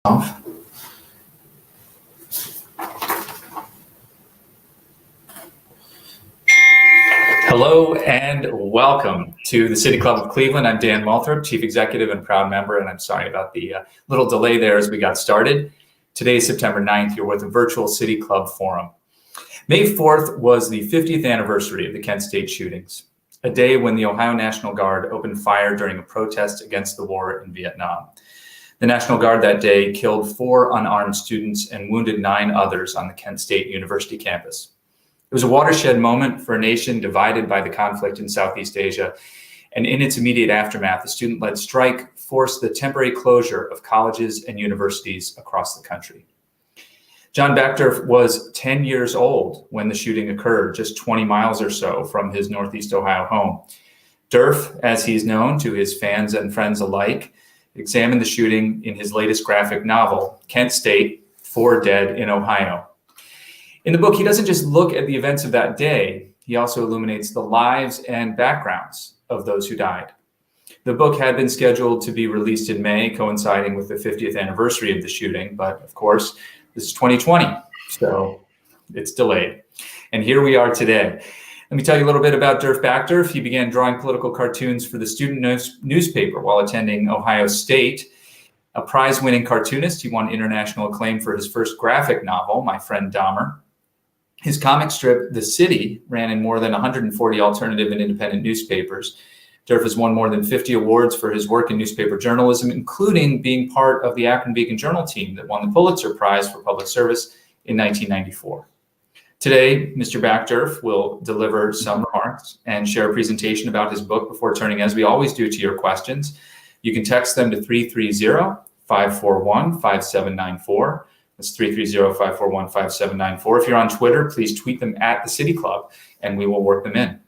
Off. Hello and welcome to the City Club of Cleveland. I'm Dan Malthrop, Chief Executive and proud member, and I'm sorry about the little delay there as we got started. Today is September 9th. You're with a virtual City Club forum. May 4th was the 50th anniversary of the Kent State shootings, a day when the Ohio National Guard opened fire during a protest against the war in Vietnam. The National Guard that day killed 4 unarmed students and wounded 9 others on the Kent State University campus. It was a watershed moment for a nation divided by the conflict in Southeast Asia, and in its immediate aftermath, a student-led strike forced the temporary closure of colleges and universities across the country. John Backderf was 10 years old when the shooting occurred, just 20 miles or so from his Northeast Ohio home. Derf, as he's known to his fans and friends alike, examined the shooting in his latest graphic novel, Kent State, 4 Dead in Ohio. In the book, he doesn't just look at the events of that day, he also illuminates the lives and backgrounds of those who died. The book had been scheduled to be released in May, coinciding with the 50th anniversary of the shooting, but of course, this is 2020, so it's delayed. And here we are today. Let me tell you a little bit about Def Backderf. He began drawing political cartoons for the student newspaper while attending Ohio State. A prize-winning cartoonist, he won international acclaim for his first graphic novel, My Friend Dahmer. His comic strip, The City, ran in more than 140 alternative and independent newspapers. Derf has won more than 50 awards for his work in newspaper journalism, including being part of the Akron Beacon Journal team that won the Pulitzer Prize for public service in 1994. Today, Mr. Backderf will deliver some remarks and share a presentation about his book before turning, as we always do, to your questions. You can text them to 330-541-5794. That's 330-541-5794. If you're on Twitter, please tweet them at the City Club, and we will work them in.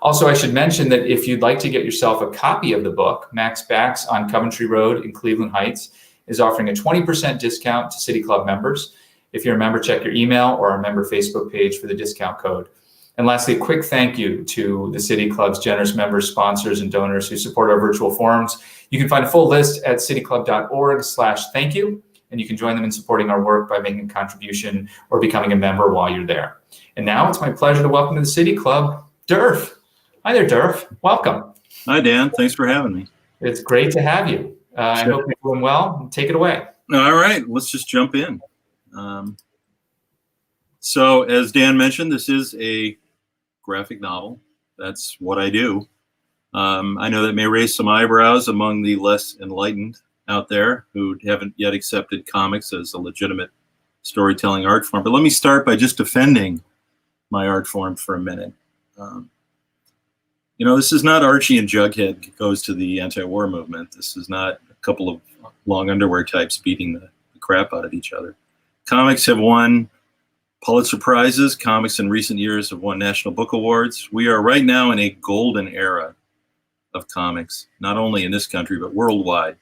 Also, I should mention that if you'd like to get yourself a copy of the book, Max Backs on Coventry Road in Cleveland Heights is offering a 20% discount to City Club members. If you're a member, check your email or our member Facebook page for the discount code. And lastly, a quick thank you to the City Club's generous members, sponsors, and donors who support our virtual forums. You can find a full list at cityclub.org/thank-you, and you can join them in supporting our work by making a contribution or becoming a member while you're there. And now it's my pleasure to welcome to the City Club, Derf. Hi there, Derf. Welcome. Hi, Dan. Thanks for having me. It's great to have you. I hope you're doing well. Take it away. All right, let's just jump in. So as Dan mentioned, this is a graphic novel. That's what I do. I know that may raise some eyebrows among the less enlightened out there who haven't yet accepted comics as a legitimate storytelling art form. But let me start by just defending my art form for a minute. This is not Archie and Jughead goes to the anti-war movement. This is not a couple of long underwear types beating the crap out of each other. Comics have won Pulitzer Prizes. Comics in recent years have won National Book Awards. We are right now in a golden era of comics, not only in this country, but worldwide.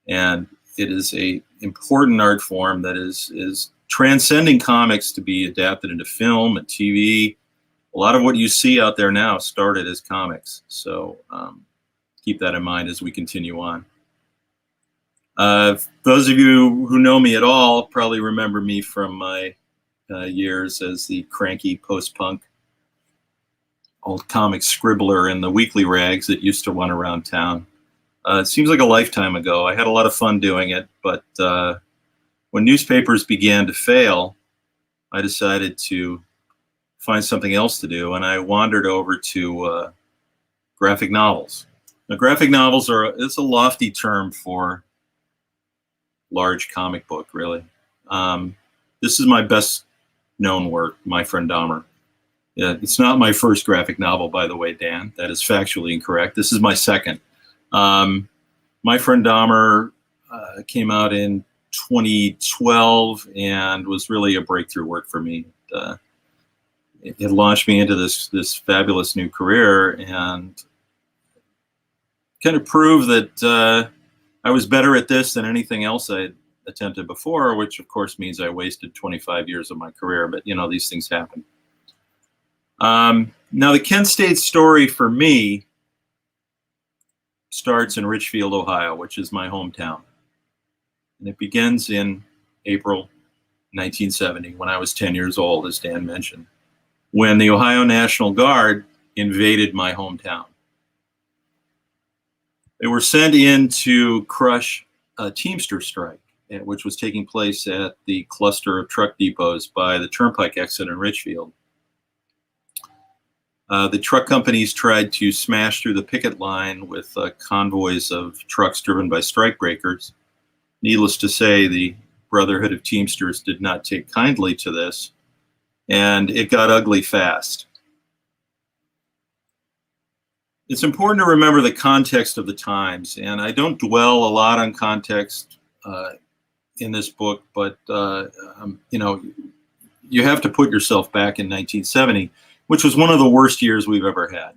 And it is an important art form that is transcending comics to be adapted into film and TV. A lot of what you see out there now started as comics. So keep that in mind as we continue on. Those of you who know me at all probably remember me from my years as the cranky post-punk old comic scribbler in the weekly rags that used to run around town. It seems like a lifetime ago. I had a lot of fun doing it, but when newspapers began to fail, I decided to find something else to do, and I wandered over to graphic novels. Now, graphic novels it's a lofty term for large comic book, really. This is my best known work, My Friend Dahmer. It's not my first graphic novel, by the way, Dan. That is factually incorrect. This is my second. My Friend Dahmer came out in 2012 and was really a breakthrough work for me. It launched me into this fabulous new career and kind of proved that I was better at this than anything else I had attempted before, which of course means I wasted 25 years of my career, but these things happen. Now the Kent State story for me starts in Richfield, Ohio, which is my hometown. And it begins in April 1970, when I was 10 years old, as Dan mentioned, when the Ohio National Guard invaded my hometown. They were sent in to crush a Teamster strike, which was taking place at the cluster of truck depots by the Turnpike exit in Richfield. The truck companies tried to smash through the picket line with convoys of trucks driven by strikebreakers. Needless to say, the Brotherhood of Teamsters did not take kindly to this, and it got ugly fast. It's important to remember the context of the times, and I don't dwell a lot on context in this book, but you have to put yourself back in 1970, which was one of the worst years we've ever had.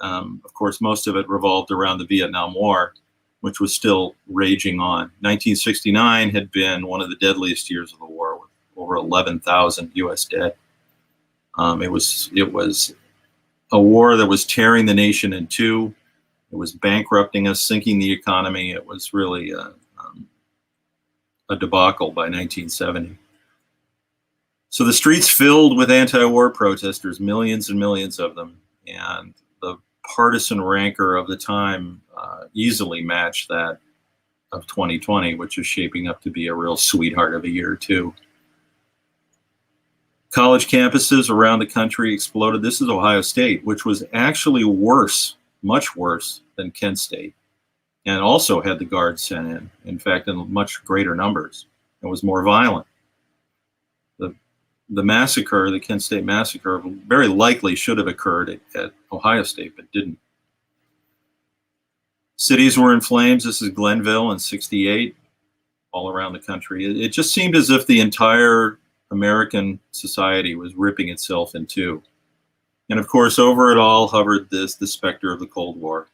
Of course, most of it revolved around the Vietnam War, which was still raging on. 1969 had been one of the deadliest years of the war, with over 11,000 U.S. dead. It was a war that was tearing the nation in two. It was bankrupting us, sinking the economy. It was really a debacle by 1970. So the streets filled with anti-war protesters, millions and millions of them, and the partisan rancor of the time easily matched that of 2020, which is shaping up to be a real sweetheart of a year or two. College campuses around the country exploded. This is Ohio State, which was actually worse, much worse than Kent State, and also had the Guards sent in fact, in much greater numbers, and was more violent. The massacre, the Kent State massacre, very likely should have occurred at Ohio State, but didn't. Cities were in flames. This is Glenville in '68, all around the country. It just seemed as if the entire American society was ripping itself in two. And of course, over it all hovered the specter of the Cold War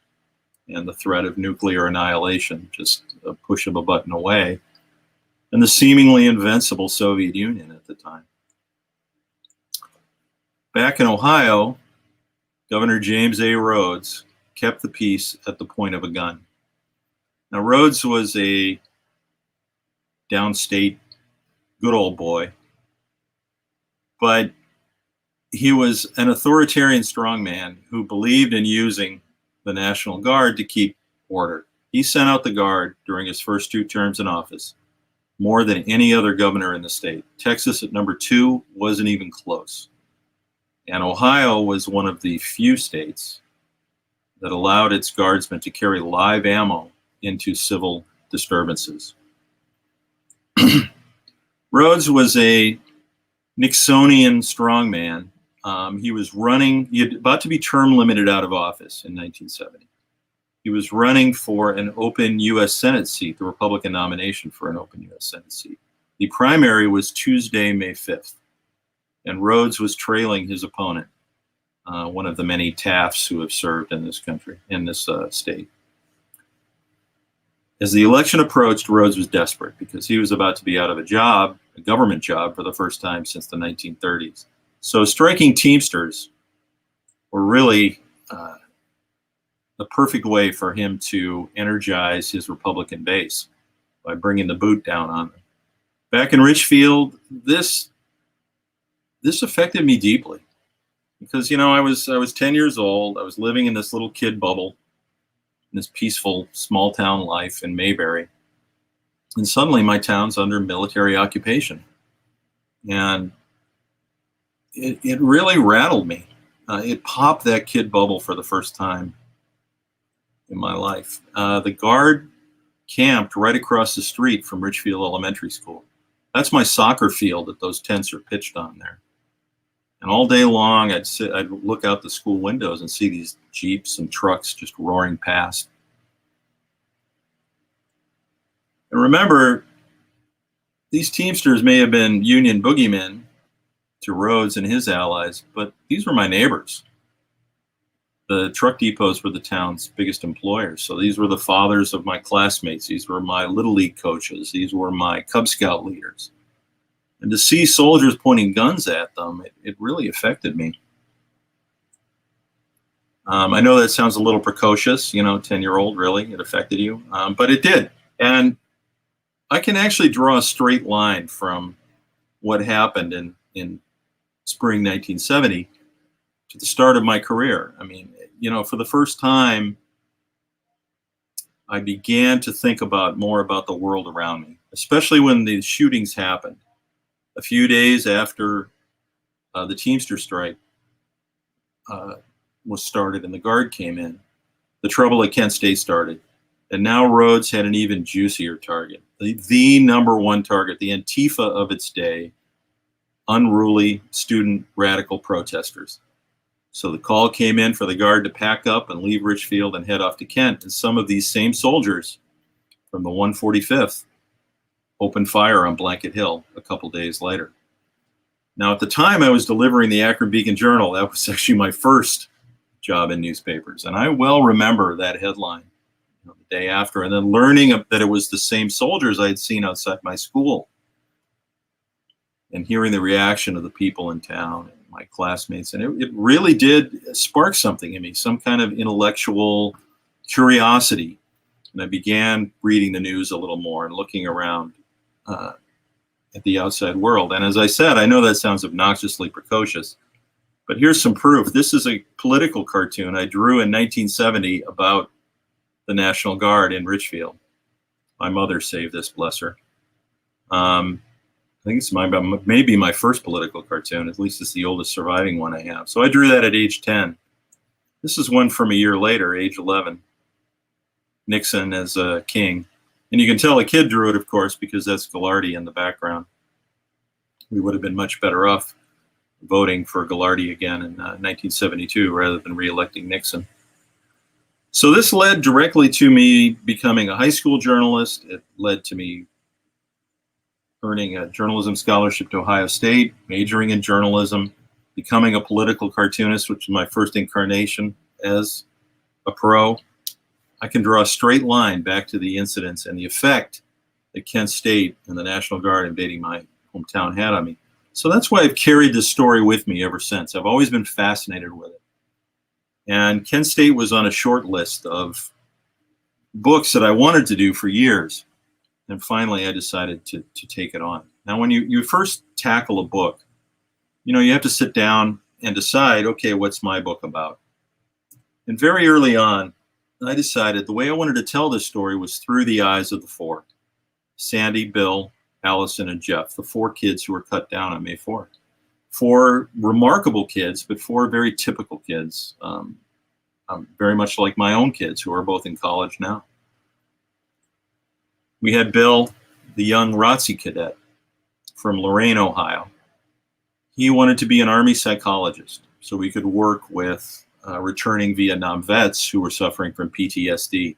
and the threat of nuclear annihilation, just a push of a button away, and the seemingly invincible Soviet Union at the time. Back in Ohio, Governor James A. Rhodes kept the peace at the point of a gun. Now, Rhodes was a downstate good old boy, but he was an authoritarian strongman who believed in using the National Guard to keep order. He sent out the Guard during his first 2 terms in office, more than any other governor in the state. Texas at number 2 wasn't even close. And Ohio was one of the few states that allowed its guardsmen to carry live ammo into civil disturbances. Rhodes was a Nixonian strongman. He was running, he had about to be term limited out of office in 1970. He was running for an open U.S. Senate seat, the Republican nomination for an open U.S. Senate seat. The primary was Tuesday, May 5th. And Rhodes was trailing his opponent, one of the many Tafts who have served in this country, in this state. As the election approached, Rhodes was desperate because he was about to be out of a job, a government job, for the first time since the 1930s. So striking Teamsters were really the perfect way for him to energize his Republican base by bringing the boot down on them. Back in Richfield, this affected me deeply because, I was 10 years old. I was living in this little kid bubble, in this peaceful small town life in Mayberry. And suddenly my town's under military occupation. And it really rattled me. It popped that kid bubble for the first time in my life. The Guard camped right across the street from Richfield Elementary School. That's my soccer field that those tents are pitched on there. And all day long, I'd look out the school windows and see these Jeeps and trucks just roaring past. And remember, these Teamsters may have been Union boogeymen to Rhodes and his allies, but these were my neighbors. The truck depots were the town's biggest employers. So these were the fathers of my classmates. These were my Little League coaches. These were my Cub Scout leaders. And to see soldiers pointing guns at them, it really affected me. I know that sounds a little precocious, 10-year-old, really, it affected you, but it did. And I can actually draw a straight line from what happened in spring 1970 to the start of my career. I mean, for the first time, I began to think more about the world around me, especially when the shootings happened. A few days after the Teamster strike was started and the Guard came in, the trouble at Kent State started. And now Rhodes had an even juicier target, the number one target, the Antifa of its day, unruly student radical protesters. So the call came in for the Guard to pack up and leave Richfield and head off to Kent. And some of these same soldiers from the 145th opened fire on Blanket Hill a couple days later. Now, at the time I was delivering the Akron Beacon Journal, that was actually my first job in newspapers. And I well remember that headline the day after, and then learning that it was the same soldiers I had seen outside my school, and hearing the reaction of the people in town and my classmates. And it really did spark something in me, some kind of intellectual curiosity. And I began reading the news a little more and looking around at the outside world. And as I said, I know that sounds obnoxiously precocious, but here's some proof. This is a political cartoon I drew in 1970 about the National Guard in Richfield. My mother saved this, bless her. I think it's maybe my first political cartoon. At least it's the oldest surviving one I have. So I drew that at age 10. This is one from a year later, age 11. Nixon as king. And you can tell a kid drew it, of course, because that's Ghilardi in the background. We would have been much better off voting for Ghilardi again in 1972 rather than re-electing Nixon. So this led directly to me becoming a high school journalist. It led to me earning a journalism scholarship to Ohio State, majoring in journalism, becoming a political cartoonist, which was my first incarnation as a pro. I can draw a straight line back to the incidents and the effect that Kent State and the National Guard invading my hometown had on me. So that's why I've carried this story with me ever since. I've always been fascinated with it. And Kent State was on a short list of books that I wanted to do for years. And finally, I decided to take it on. Now, when you first tackle a book, you have to sit down and decide, okay, what's my book about? And very early on, I decided the way I wanted to tell this story was through the eyes of the four: Sandy, Bill, Allison, and Jeff, the four kids who were cut down on May 4th. Four remarkable kids, but four very typical kids, very much like my own kids, who are both in college now. We had Bill, the young ROTC cadet from Lorain, Ohio. He wanted to be an Army psychologist so we could work with returning Vietnam vets who were suffering from PTSD.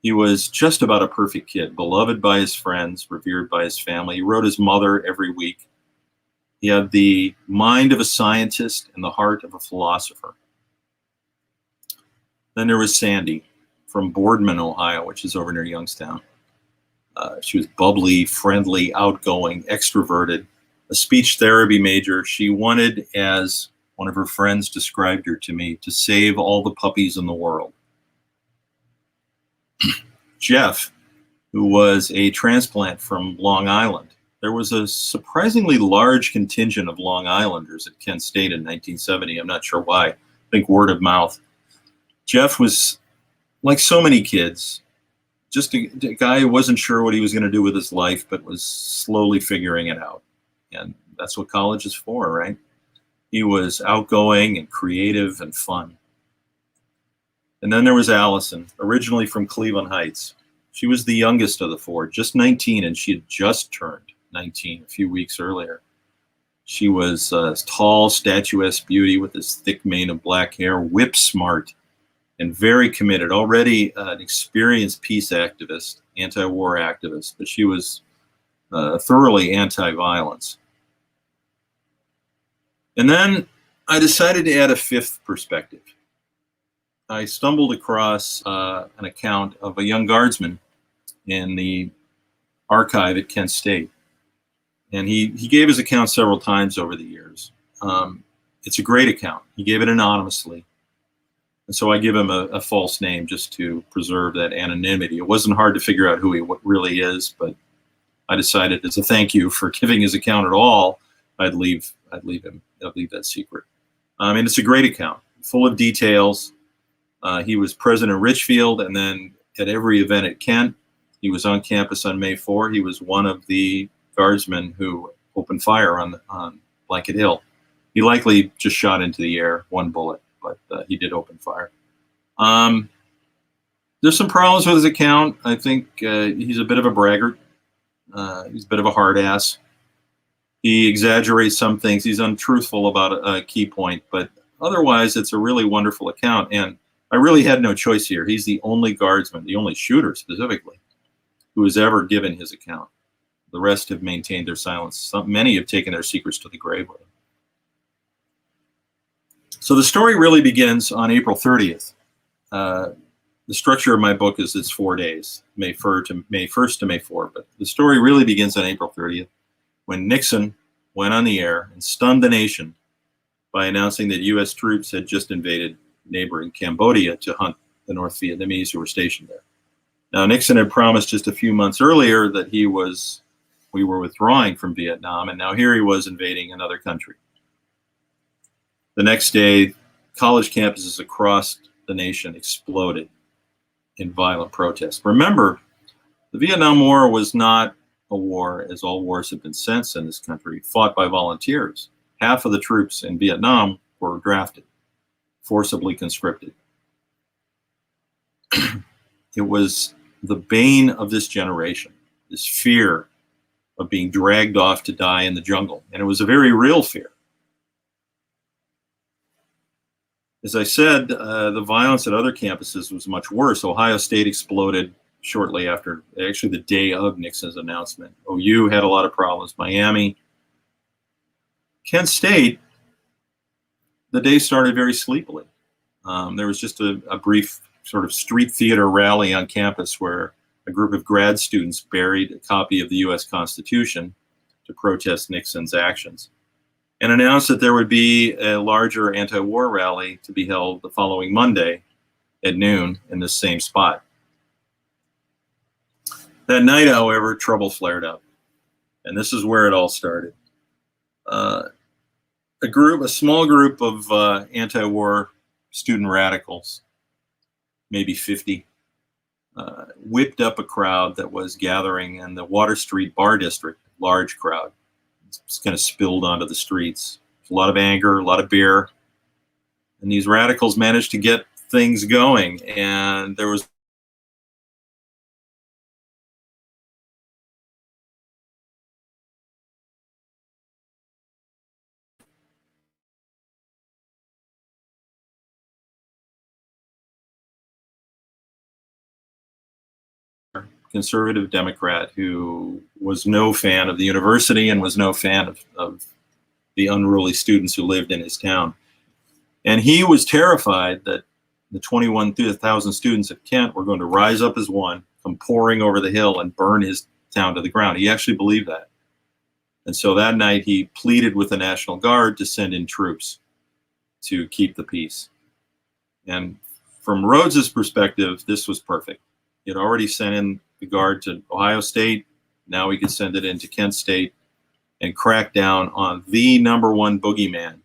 He was just about a perfect kid, beloved by his friends, revered by his family. He wrote his mother every week. He had the mind of a scientist and the heart of a philosopher. Then there was Sandy from Boardman, Ohio, which is over near Youngstown. She was bubbly, friendly, outgoing, extroverted, a speech therapy major. She wanted, as one of her friends described her to me, to save all the puppies in the world. Jeff, who was a transplant from Long Island. There was a surprisingly large contingent of Long Islanders at Kent State in 1970. I'm not sure why. I think word of mouth. Jeff was, like so many kids, just a guy who wasn't sure what he was going to do with his life, but was slowly figuring it out. And that's what college is for, right? He was outgoing and creative and fun. And then there was Allison, originally from Cleveland Heights. She was the youngest of the four, just 19, and she had just turned 19 a few weeks earlier. She was a tall, statuesque beauty with this thick mane of black hair, whip smart, and very committed, already an experienced peace activist, anti-war activist, but she was thoroughly anti-violence. And then I decided to add a fifth perspective. I stumbled across an account of a young guardsman in the archive at Kent State. And he gave his account several times over the years. It's a great account. He gave it anonymously. And so I give him a false name just to preserve that anonymity. It wasn't hard to figure out who he really is, but I decided as a thank you for giving his account at all, I'd leave that secret. And it's a great account, full of details. He was present in Richfield, and then at every event at Kent. He was on campus on May 4. He was one of the guardsmen who opened fire on Blanket Hill. He likely just shot into the air, one bullet, but he did open fire. There's some problems with his account. I think he's a bit of a braggart. He's a bit of a hard ass. He exaggerates some things. He's untruthful about a key point, but otherwise it's a really wonderful account. And I really had no choice here. He's the only guardsman, the only shooter specifically, who has ever given his account. The rest have maintained their silence. Many have taken their secrets to the grave with them. So the story really begins on April 30th. The structure of my book is it's 4 days, May 1st to May 4th, but the story really begins on April 30th when Nixon went on the air and stunned the nation by announcing that U.S. troops had just invaded neighboring Cambodia to hunt the North Vietnamese who were stationed there. Now, Nixon had promised just a few months earlier that we were withdrawing from Vietnam, and now here he was invading another country. The next day, college campuses across the nation exploded in violent protest. Remember, the Vietnam War was not a war, as all wars have been since in this country, fought by volunteers. Half of the troops in Vietnam were drafted, forcibly conscripted. It was the bane of this generation, this fear of being dragged off to die in the jungle. And it was a very real fear. As I said, the violence at other campuses was much worse. Ohio State exploded shortly after, actually the day of Nixon's announcement. OU had a lot of problems, Miami. Kent State, the day started very sleepily. There was just a brief sort of street theater rally on campus where a group of grad students buried a copy of the U.S. Constitution to protest Nixon's actions and announced that there would be a larger anti-war rally to be held the following Monday at noon in the same spot. That night, however, trouble flared up, and this is where it all started. A small group of anti-war student radicals, maybe 50, whipped up a crowd that was gathering in the Water Street Bar District, large crowd. It's kind of spilled onto the streets. A lot of anger, a lot of beer. And these radicals managed to get things going. And there was a conservative Democrat who was no fan of the university and was no fan of the unruly students who lived in his town. And he was terrified that the 21,000 students at Kent were going to rise up as one, come pouring over the hill and burn his town to the ground. He actually believed that. And so that night he pleaded with the National Guard to send in troops to keep the peace. And from Rhodes's perspective, this was perfect. He had already sent in the Guard to Ohio State. Now he could send it into Kent State and crack down on the number one boogeyman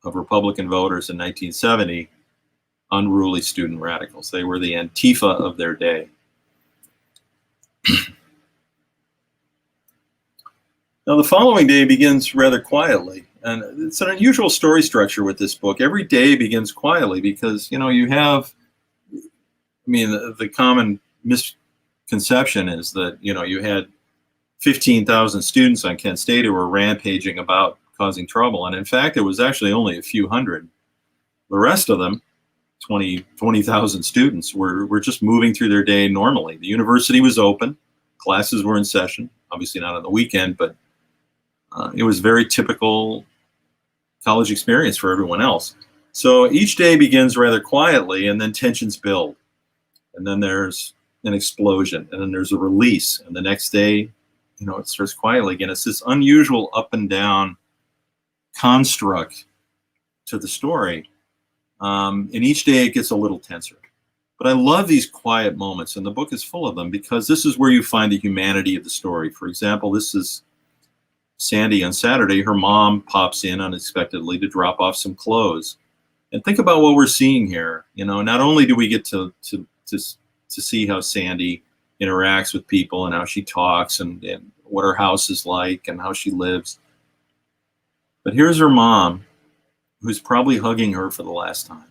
of Republican voters in 1970, unruly student radicals. They were the Antifa of their day. Now, the following day begins rather quietly. And it's an unusual story structure with this book. Every day begins quietly because, you have, the common misconception is that, you had 15,000 students on Kent State who were rampaging about causing trouble. And in fact, it was actually only a few hundred. The rest of them, 20,000 students, were just moving through their day normally. The university was open. Classes were in session, obviously not on the weekend, but it was very typical college experience for everyone else. So each day begins rather quietly, and then tensions build. And then there's an explosion, and then there's a release. And the next day, it starts quietly again. It's this unusual up and down construct to the story And each day it gets a little tenser. But I love these quiet moments, and the book is full of them, because this is where you find the humanity of the story. For example, this is Sandy on Saturday. Her mom pops in unexpectedly to drop off some clothes. And think about what we're seeing here. You know, not only do we get to see how Sandy interacts with people and how she talks and what her house is like and how she lives, but here's her mom, who's probably hugging her for the last time.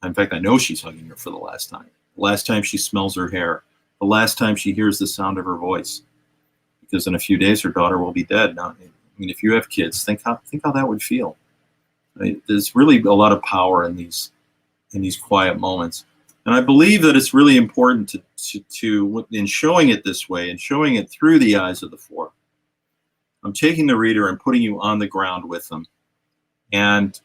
In fact, I know she's hugging her for the last time. The last time she smells her hair. The last time she hears the sound of her voice. Because in a few days, her daughter will be dead. Now, I mean, if you have kids, think how that would feel. I mean, there's really a lot of power in these quiet moments. And I believe that it's really important to in showing it this way and showing it through the eyes of the four. I'm taking the reader and putting you on the ground with them. And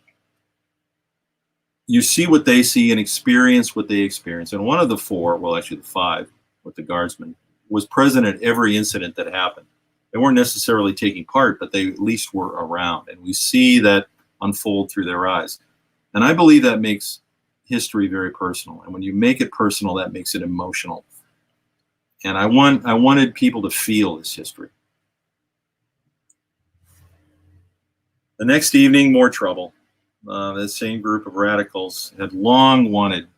you see what they see and experience what they experience. And one of the four, well, actually the five with the guardsmen, was present at every incident that happened. They weren't necessarily taking part, but they at least were around. And we see that unfold through their eyes. And I believe that makes history very personal. And when you make it personal, that makes it emotional. And I wanted people to feel this history. The next evening, more trouble. The same group of radicals had long wanted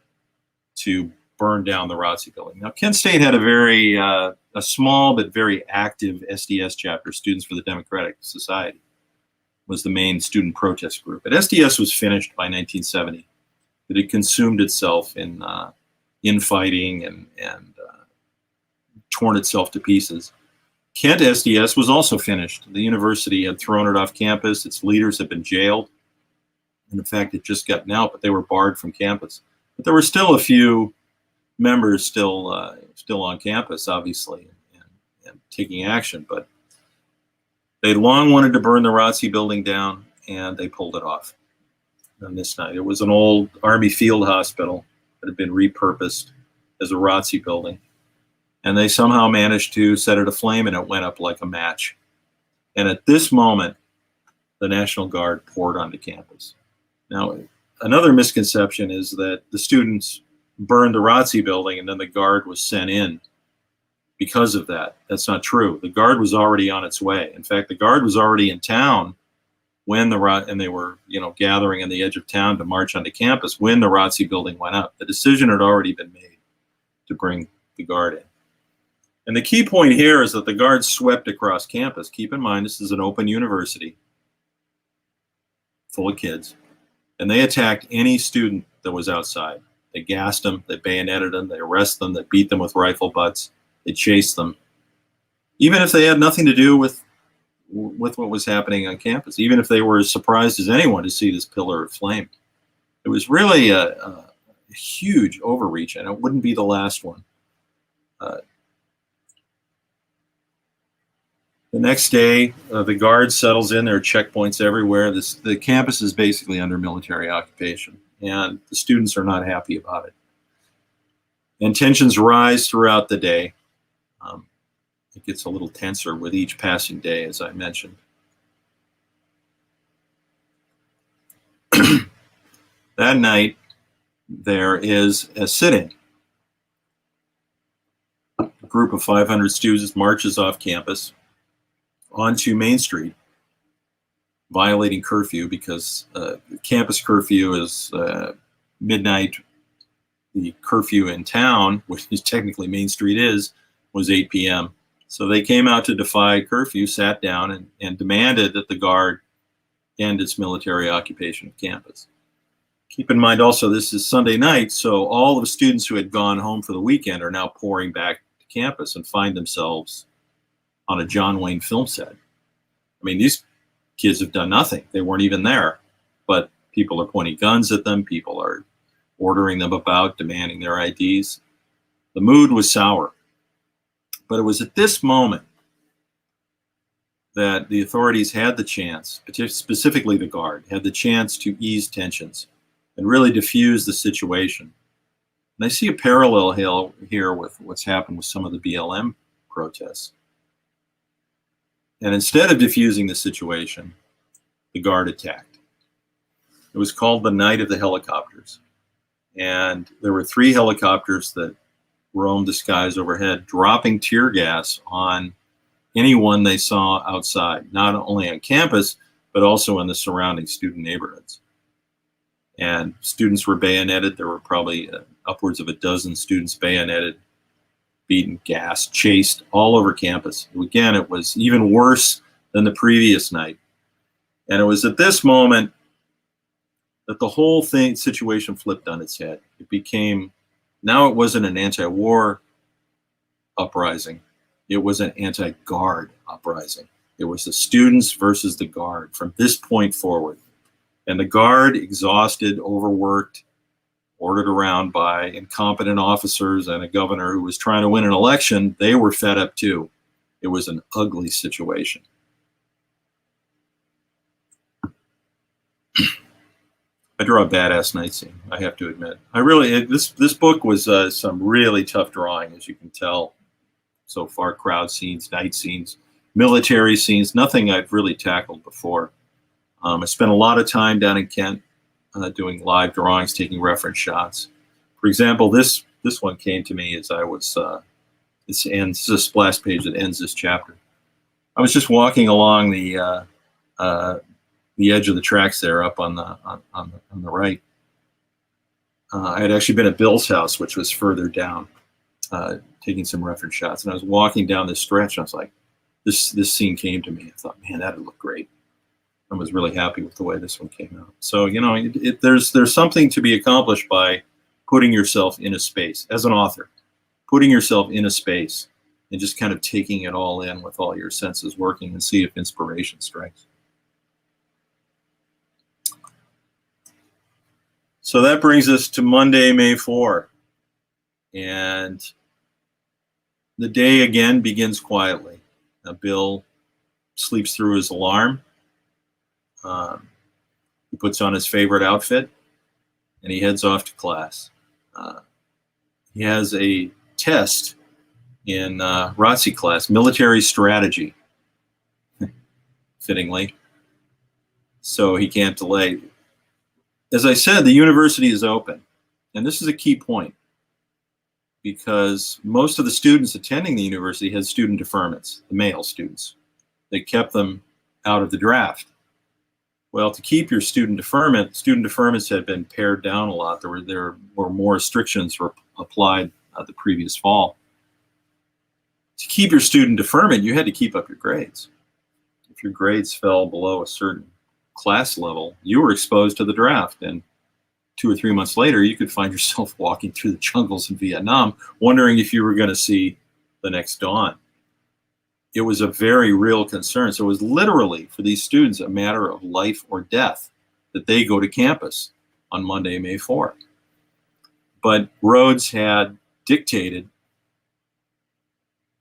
to burn down the ROTC building. Now, Kent State had a small but very active SDS chapter, Students for the Democratic Society, was the main student protest group. But SDS was finished by 1970. It had consumed itself in infighting and torn itself to pieces. Kent SDS was also finished. The university had thrown it off campus. Its leaders had been jailed. And in fact, it just gotten out, but they were barred from campus. But there were still a few members still on campus, obviously, and taking action. But they long wanted to burn the ROTC building down, and they pulled it off on this night. It was an old Army field hospital that had been repurposed as a ROTC building. And they somehow managed to set it aflame, and it went up like a match. And at this moment, the National Guard poured onto campus. Now, another misconception is that the students burned the ROTC building and then the Guard was sent in because of that. That's not true. The Guard was already on its way. In fact, the Guard was already in town when and they were, gathering on the edge of town to march onto campus when the ROTC building went up. The decision had already been made to bring the Guard in. And the key point here is that the Guard swept across campus. Keep in mind, this is an open university full of kids. And they attacked any student that was outside. They gassed them, they bayoneted them, they arrested them, they beat them with rifle butts, they chased them. Even if they had nothing to do with what was happening on campus, even if they were as surprised as anyone to see this pillar of flame. It was really a huge overreach, and it wouldn't be the last one. The next day, the Guard settles in. There are checkpoints everywhere. The campus is basically under military occupation, and the students are not happy about it. And tensions rise throughout the day. It gets a little tenser with each passing day, as I mentioned. That night, there is a sit-in. A group of 500 students marches off campus onto Main Street, violating curfew because campus curfew is midnight. The curfew in town, which is technically Main Street was 8 p.m. So they came out to defy curfew, sat down, and demanded that the Guard end its military occupation of campus. Keep in mind also, this is Sunday night, so all of the students who had gone home for the weekend are now pouring back to campus and find themselves on a John Wayne film set. I mean, these kids have done nothing. They weren't even there, but people are pointing guns at them. People are ordering them about, demanding their IDs. The mood was sour. But it was at this moment that the authorities had the chance, specifically the Guard, had the chance to ease tensions and really diffuse the situation. And I see a parallel here with what's happened with some of the BLM protests. And instead of diffusing the situation, the Guard attacked. It was called the Night of the Helicopters. And there were 3 helicopters that roamed the skies overhead, dropping tear gas on anyone they saw outside, not only on campus, but also in the surrounding student neighborhoods. And students were bayoneted. There were probably upwards of a dozen students bayoneted, beaten, gassed, chased all over campus. Again, it was even worse than the previous night. And it was at this moment that the whole situation flipped on its head. It became, now it wasn't an anti-war uprising. It was an anti-guard uprising. It was the students versus the guard from this point forward. And the guard, exhausted, overworked, ordered around by incompetent officers and a governor who was trying to win an election, they were fed up too. It was an ugly situation. I draw a badass night scene, I have to admit. This book was some really tough drawing, as you can tell so far. Crowd scenes, night scenes, military scenes, nothing I've really tackled before. I spent a lot of time down in Kent doing live drawings, taking reference shots. For example, this one came to me as I was, this is a splash page that ends this chapter. I was just walking along the edge of the tracks there up on the right. I had actually been at Bill's house, which was further down, taking some reference shots. And I was walking down this stretch, and I was like, this scene came to me. I thought, man, that'd look great. I was really happy with the way this one came out. So, you know, there's something to be accomplished by putting yourself in a space as an author, putting yourself in a space and just kind of taking it all in with all your senses working and see if inspiration strikes. So that brings us to Monday, May 4. And the day again begins quietly. Now, Bill sleeps through his alarm. He puts on his favorite outfit and he heads off to class. He has a test in ROTC class, military strategy, fittingly, so he can't delay. As I said, the university is open, and this is a key point because most of the students attending the university had student deferments, the male students. They kept them out of the draft. Well, to keep your student deferments had been pared down a lot. There were more restrictions applied the previous fall. To keep your student deferment, you had to keep up your grades. If your grades fell below a certain class level, you were exposed to the draft. And 2 or 3 months later, you could find yourself walking through the jungles in Vietnam, wondering if you were going to see the next dawn. It was a very real concern. So it was literally, for these students, a matter of life or death that they go to campus on Monday, May 4. But Rhodes had dictated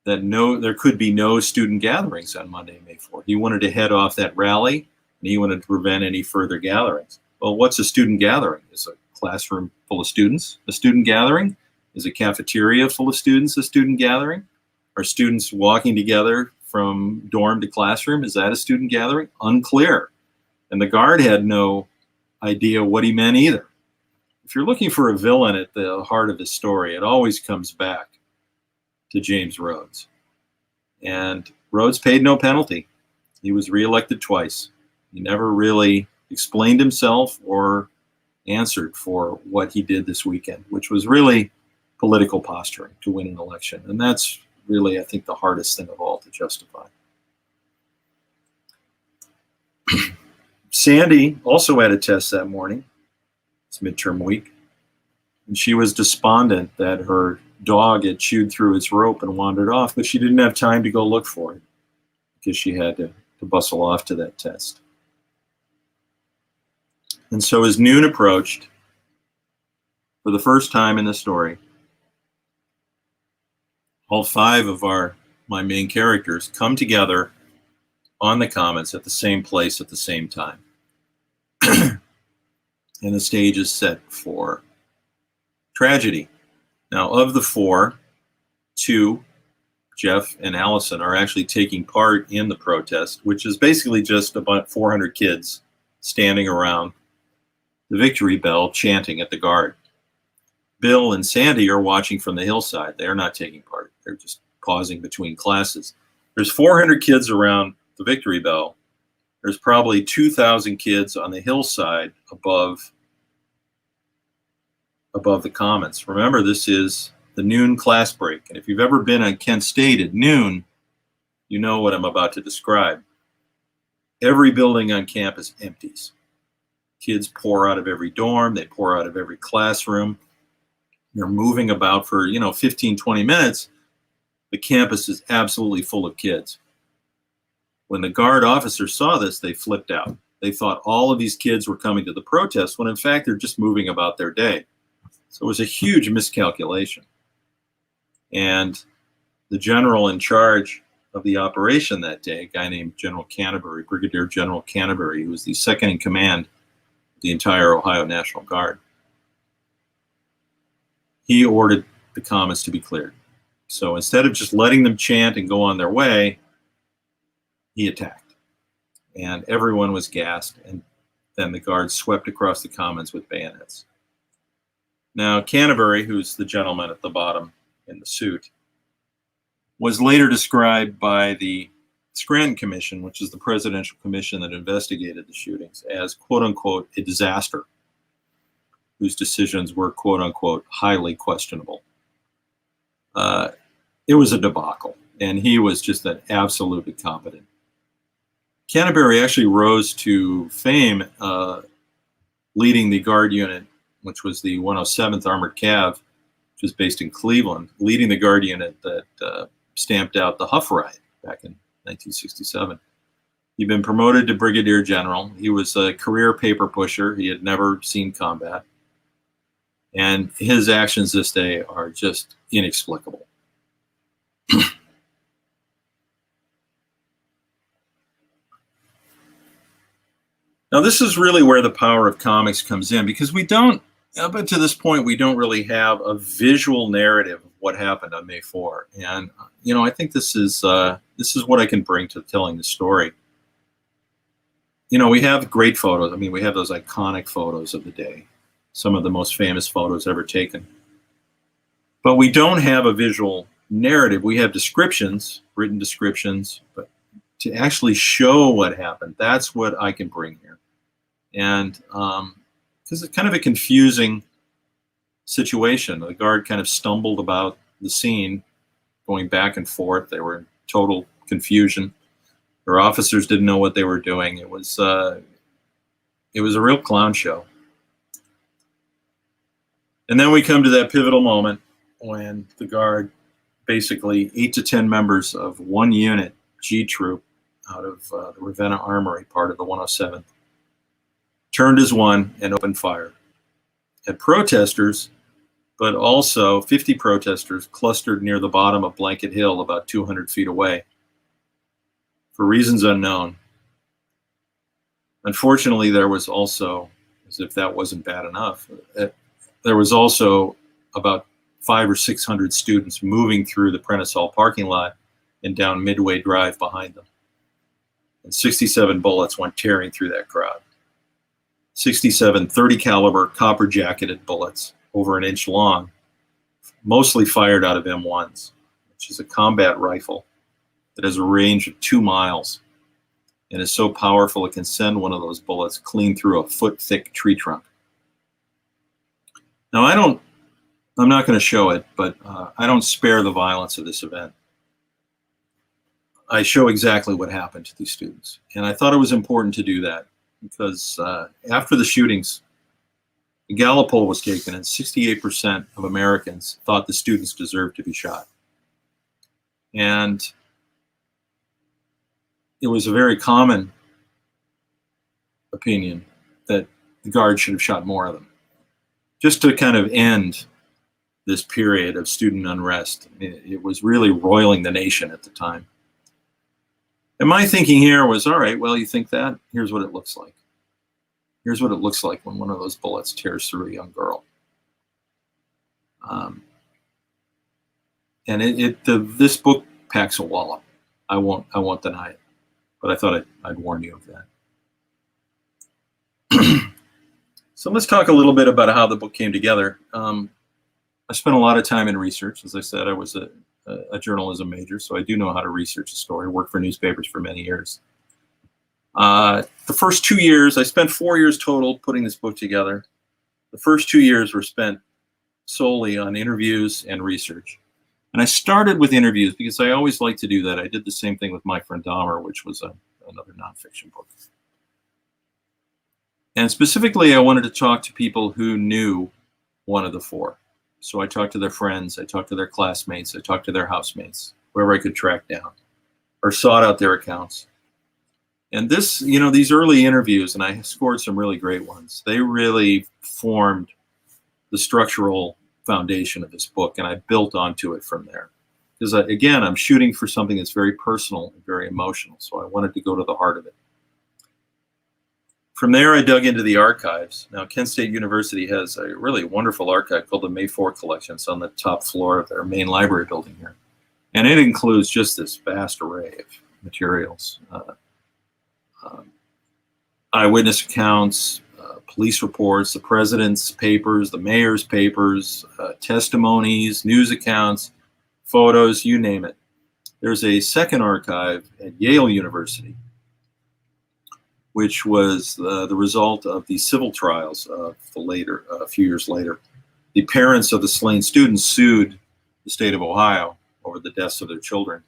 that there could be no student gatherings on Monday, May 4. He wanted to head off that rally, and he wanted to prevent any further gatherings. Well, what's a student gathering? Is a classroom full of students a student gathering? Is a cafeteria full of students a student gathering? Are students walking together from dorm to classroom? Is that a student gathering? Unclear. And the guard had no idea what he meant either. If you're looking for a villain at the heart of the story, it always comes back to James Rhodes. And Rhodes paid no penalty. He was reelected twice. He never really explained himself or answered for what he did this weekend, which was really political posturing to win an election. And that's really, I think, the hardest thing of all to justify. Sandy also had a test that morning. It's midterm week. And she was despondent that her dog had chewed through its rope and wandered off, but she didn't have time to go look for it because she had to bustle off to that test. And so as noon approached, for the first time in the story, all 5 of my main characters come together on the Commons at the same place at the same time. And the stage is set for tragedy. Now, of the 4, 2, Jeff and Allison, are actually taking part in the protest, which is basically just about 400 kids standing around the victory bell, chanting at the guard. Bill and Sandy are watching from the hillside. They're not taking part. They're just pausing between classes. There's 400 kids around the victory bell. There's probably 2,000 kids on the hillside above the commons. Remember, this is the noon class break. And if you've ever been on Kent State at noon, you know what I'm about to describe. Every building on campus empties. Kids pour out of every dorm. They pour out of every classroom. They're moving about for, 15, 20 minutes. The campus is absolutely full of kids. When the guard officers saw this, they flipped out. They thought all of these kids were coming to the protest when in fact they're just moving about their day. So it was a huge miscalculation. And the general in charge of the operation that day, a guy named General Canterbury, Brigadier General Canterbury, who was the second in command of the entire Ohio National Guard, he ordered the commons to be cleared. So instead of just letting them chant and go on their way, he attacked. And everyone was gassed, and then the guards swept across the commons with bayonets. Now, Canterbury, who's the gentleman at the bottom in the suit, was later described by the Scranton Commission, which is the presidential commission that investigated the shootings, as quote-unquote a disaster, whose decisions were quote-unquote highly questionable. It was a debacle, and he was just an absolutely competent. Canterbury actually rose to fame leading the Guard unit, which was the 107th Armored Cav, which was based in Cleveland, leading the Guard unit that stamped out the Huff Riot back in 1967. He'd been promoted to Brigadier General. He was a career paper pusher. He had never seen combat. And his actions this day are just inexplicable. Now, this is really where the power of comics comes in, because up to this point, we don't really have a visual narrative of what happened on May 4. And, I think this is what I can bring to telling the story. We have great photos. I mean, we have those iconic photos of the day, some of the most famous photos ever taken. But we don't have a visual narrative. We have descriptions, written descriptions, but to actually show what happened, that's what I can bring here. And because it's kind of a confusing situation. The guard kind of stumbled about the scene, going back and forth. They were in total confusion. Their officers didn't know what they were doing. It was a real clown show. And then we come to that pivotal moment when the guard, basically 8 to 10 members of one unit, G Troop, out of the Ravenna Armory, part of the 107th, turned as one and opened fire at protesters, but also 50 protesters clustered near the bottom of Blanket Hill about 200 feet away. For reasons unknown. Unfortunately, there was also, as if that wasn't bad enough, there was also about 500 or 600 students moving through the Prentice Hall parking lot and down Midway Drive behind them. And 67 bullets went tearing through that crowd. 67 30 caliber copper jacketed bullets, over an inch long, mostly fired out of M1s, which is a combat rifle that has a range of 2 miles and is so powerful it can send one of those bullets clean through a foot-thick tree trunk. Now, I'm not going to show it, but I don't spare the violence of this event. I show exactly what happened to these students. And I thought it was important to do that because after the shootings, a Gallup poll was taken and 68% of Americans thought the students deserved to be shot. And it was a very common opinion that the guard should have shot more of them, just to kind of end this period of student unrest. It was really roiling the nation at the time. And my thinking here was, all right, well, you think that? Here's what it looks like. Here's what it looks like when one of those bullets tears through a young girl. And this book packs a wallop. I won't deny it, but I thought I'd warn you of that. So let's talk a little bit about how the book came together. I spent a lot of time in research. As I said, I was a journalism major, so I do know how to research a story. Worked for newspapers for many years. The first 2 years, I spent 4 years total putting this book together. The first 2 years were spent solely on interviews and research. And I started with interviews because I always like to do that. I did the same thing with My Friend Dahmer, which was another nonfiction book. And specifically, I wanted to talk to people who knew one of the four. So I talked to their friends, I talked to their classmates, I talked to their housemates, whoever I could track down, or sought out their accounts. And this, these early interviews, and I scored some really great ones, they really formed the structural foundation of this book, and I built onto it from there. Because again, I'm shooting for something that's very personal and very emotional, so I wanted to go to the heart of it. From there, I dug into the archives. Now, Kent State University has a really wonderful archive called the May 4 Collection. It's on the top floor of their main library building here. And it includes just this vast array of materials. Eyewitness accounts, police reports, the president's papers, the mayor's papers, testimonies, news accounts, photos, you name it. There's a second archive at Yale University, which was the result of the civil trials of a few years later. The parents of the slain students sued the state of Ohio over the deaths of their children.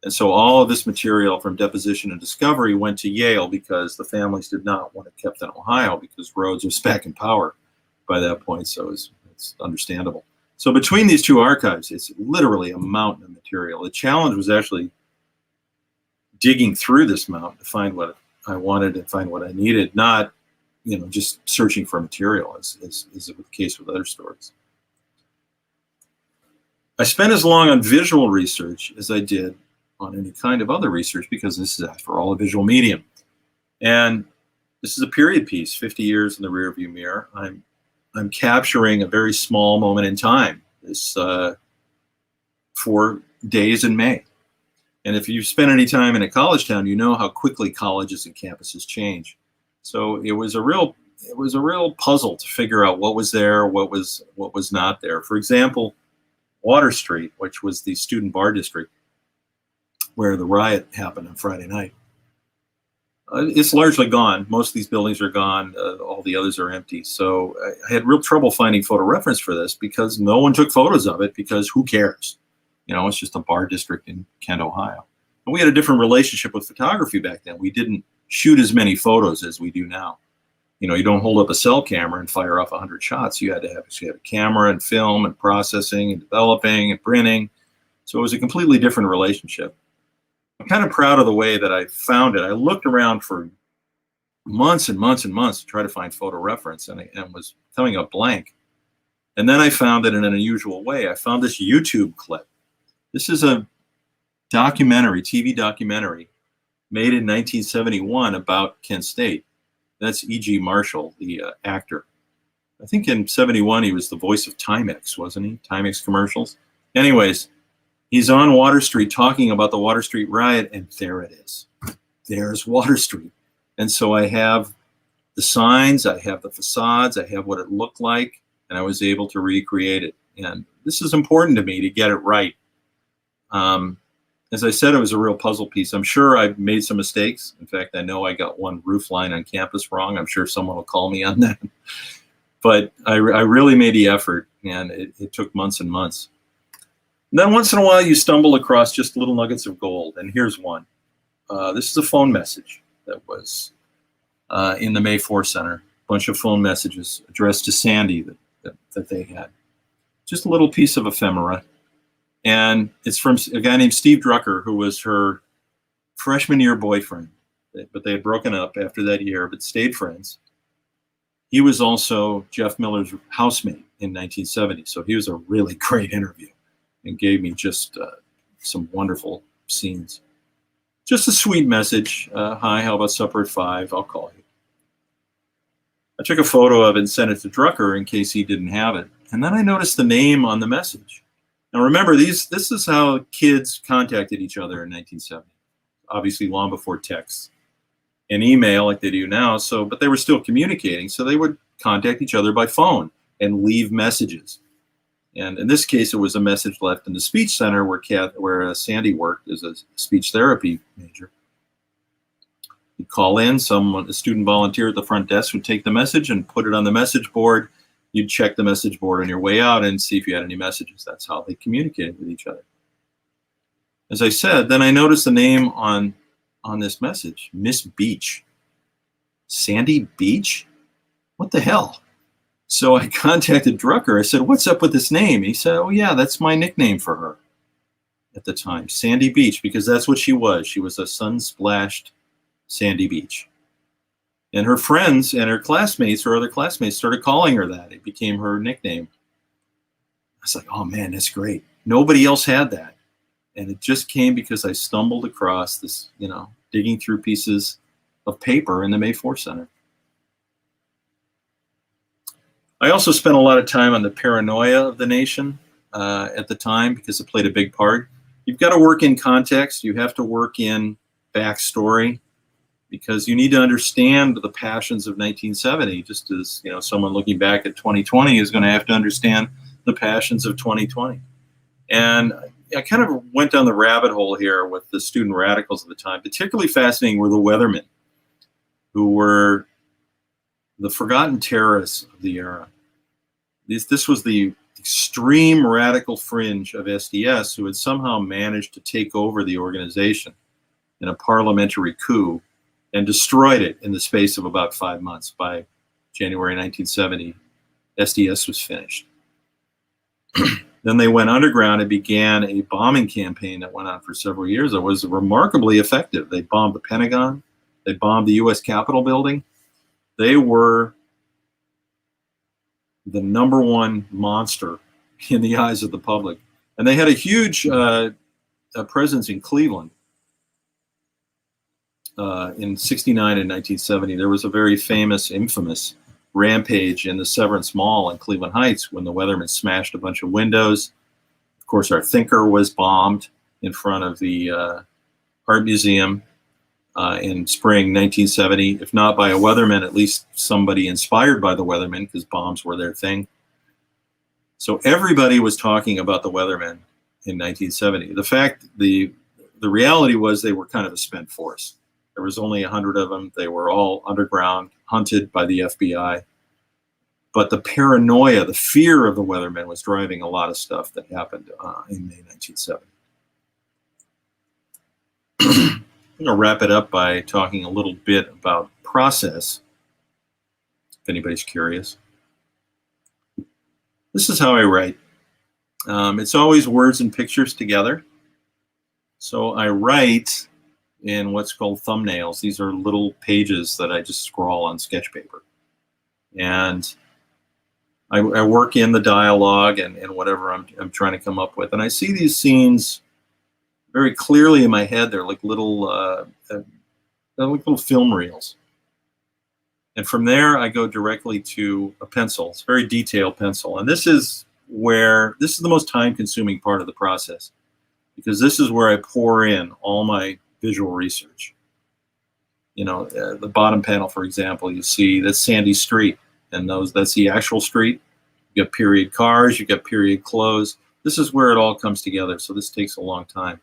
And so all of this material from deposition and discovery went to Yale because the families did not want it kept in Ohio because Rhodes was back in power by that point, so it's understandable. So between these two archives, it's literally a mountain of material. The challenge was actually digging through this mountain to find what I wanted and find what I needed, not just searching for material as is the case with other stories. I spent as long on visual research as I did on any kind of other research because this is, after all, a visual medium. And this is a period piece, 50 years in the rearview mirror. I'm capturing a very small moment in time, this 4 days in May. And if you've spent any time in a college town, you know how quickly colleges and campuses change. So it was a real puzzle to figure out what was there, what was not there. For example, Water Street, which was the student bar district where the riot happened on Friday night, it's largely gone. Most of these buildings are gone. All the others are empty. So I had real trouble finding photo reference for this because no one took photos of it because who cares? It's just a bar district in Kent, Ohio. And we had a different relationship with photography back then. We didn't shoot as many photos as we do now. You don't hold up a cell camera and fire off 100 shots. You had to have a camera and film and processing and developing and printing. So it was a completely different relationship. I'm kind of proud of the way that I found it. I looked around for months and months and months to try to find photo reference and was coming up blank. And then I found it in an unusual way. I found this YouTube clip. This is a documentary, TV documentary, made in 1971 about Kent State. That's E.G. Marshall, the actor. I think in 71 he was the voice of Timex, wasn't he? Timex commercials. Anyways, he's on Water Street talking about the Water Street riot, and there it is. There's Water Street. And so I have the signs, I have the facades, I have what it looked like, and I was able to recreate it. And this is important to me to get it right. As I said, it was a real puzzle piece. I'm sure I've made some mistakes. In fact, I know I got one roof line on campus wrong. I'm sure someone will call me on that. But I really made the effort, and it took months and months. And then once in a while, you stumble across just little nuggets of gold. And here's one. This is a phone message that was in the May 4 Center. A bunch of phone messages addressed to Sandy that they had. Just a little piece of ephemera. And it's from a guy named Steve Drucker, who was her freshman year boyfriend. But they had broken up after that year, but stayed friends. He was also Jeff Miller's housemate in 1970. So he was a really great interview and gave me just some wonderful scenes. Just a sweet message. Hi, how about supper at 5? I'll call you. I took a photo of it and sent it to Drucker in case he didn't have it. And then I noticed the name on the message. Now remember, this is how kids contacted each other in 1970. Obviously long before text and email like they do now. But they were still communicating. So they would contact each other by phone and leave messages. And in this case, it was a message left in the speech center where Sandy worked as a speech therapy major. You'd call in, a student volunteer at the front desk would take the message and put it on the message board. You'd check the message board on your way out and see if you had any messages. That's how they communicated with each other. As I said, then I noticed the name on this message, Miss Beach. Sandy Beach? What the hell? So I contacted Drucker. I said, what's up with this name? He said, oh yeah, that's my nickname for her at the time, Sandy Beach, because that's what she was. She was a sun-splashed Sandy Beach. And her friends and her classmates or other classmates started calling her that. It became her nickname. I was like, oh man, that's great. Nobody else had that. And it just came because I stumbled across this, digging through pieces of paper in the May 4th Center. I also spent a lot of time on the paranoia of the nation at the time because it played a big part. You've got to work in context. You have to work in backstory because you need to understand the passions of 1970, just as someone looking back at 2020 is going to have to understand the passions of 2020. And I kind of went down the rabbit hole here with the student radicals at the time. Particularly fascinating were the Weathermen, who were the forgotten terrorists of the era. This was the extreme radical fringe of SDS who had somehow managed to take over the organization in a parliamentary coup and destroyed it in the space of about 5 months. By January 1970, SDS was finished. Then they went underground and began a bombing campaign that went on for several years. It was remarkably effective. They bombed the Pentagon. They bombed the U.S. Capitol building. They were the '1 monster in the eyes of the public. And they had a huge presence in Cleveland. In '69 and 1970, there was a very famous, infamous rampage in the Severance Mall in Cleveland Heights when the Weathermen smashed a bunch of windows. Of course, our Thinker was bombed in front of the Art Museum in spring 1970, if not by a Weatherman, at least somebody inspired by the Weathermen, because bombs were their thing. So everybody was talking about the Weathermen in 1970. The reality was they were kind of a spent force. There was only 100 of them. They were all underground, hunted by the FBI. But the paranoia, the fear of the Weathermen was driving a lot of stuff that happened in May 1970. I'm going to wrap it up by talking a little bit about process, if anybody's curious. This is how I write. It's always words and pictures together. So I write in what's called thumbnails. These are little pages that I just scrawl on sketch paper. And I work in the dialogue and whatever I'm trying to come up with. And I see these scenes very clearly in my head. They're like little film reels. And from there, I go directly to a pencil. It's a very detailed pencil. And this is the most time-consuming part of the process, because this is where I pour in all my visual research. The bottom panel, for example, you see that's Sandy Street, and that's the actual street. You got period cars, you got period clothes. This is where it all comes together. So this takes a long time.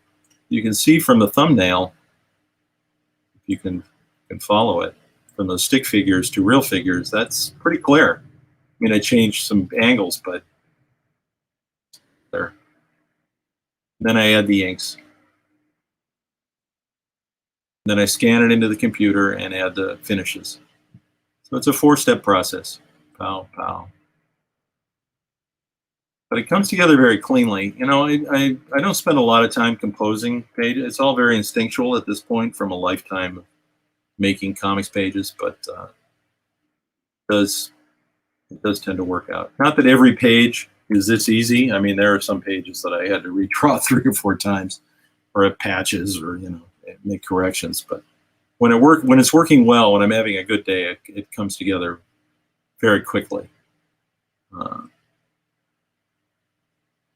You can see from the thumbnail, if you can follow it, from those stick figures to real figures, that's pretty clear. I mean, I changed some angles, but there. Then I add the inks. Then I scan it into the computer and add the finishes. So it's a 4-step process. Pow, pow. But it comes together very cleanly. I don't spend a lot of time composing pages. It's all very instinctual at this point from a lifetime of making comics pages, but it does tend to work out. Not that every page is this easy. I mean, there are some pages that I had to redraw 3 or 4 times, or have patches, or make corrections. But when it's working well, when I'm having a good day, it comes together very quickly.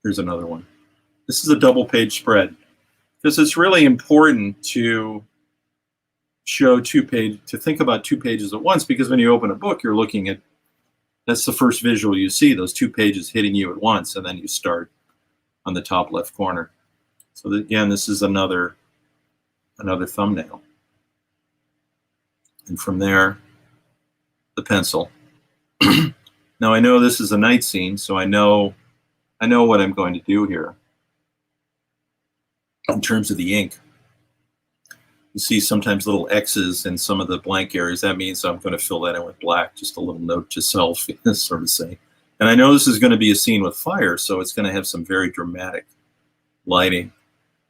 Here's another one. This is a double-page spread, because it's really important to show to think about 2 pages at once, because when you open a book, you're looking at that's the first visual you see, those 2 pages hitting you at once, and then you start on the top left corner. So again, this is another thumbnail. And from there, the pencil. Now I know this is a night scene, so I know what I'm going to do here. In terms of the ink, you see sometimes little X's in some of the blank areas. That means I'm going to fill that in with black, just a little note to self, sort of say. And I know this is going to be a scene with fire, so it's going to have some very dramatic lighting.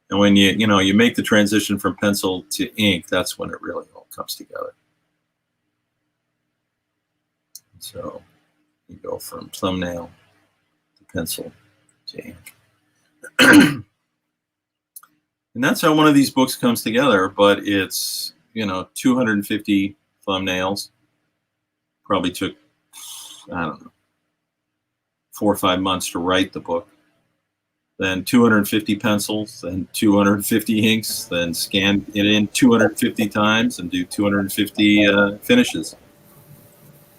And when you make the transition from pencil to ink, that's when it really all comes together. So you go from thumbnail to pencil to ink. And that's how one of these books comes together, but it's, 250 thumbnails. Probably took, I don't know, 4 or 5 months to write the book. Then 250 pencils, then 250 inks, then scan it in 250 times and do 250 finishes.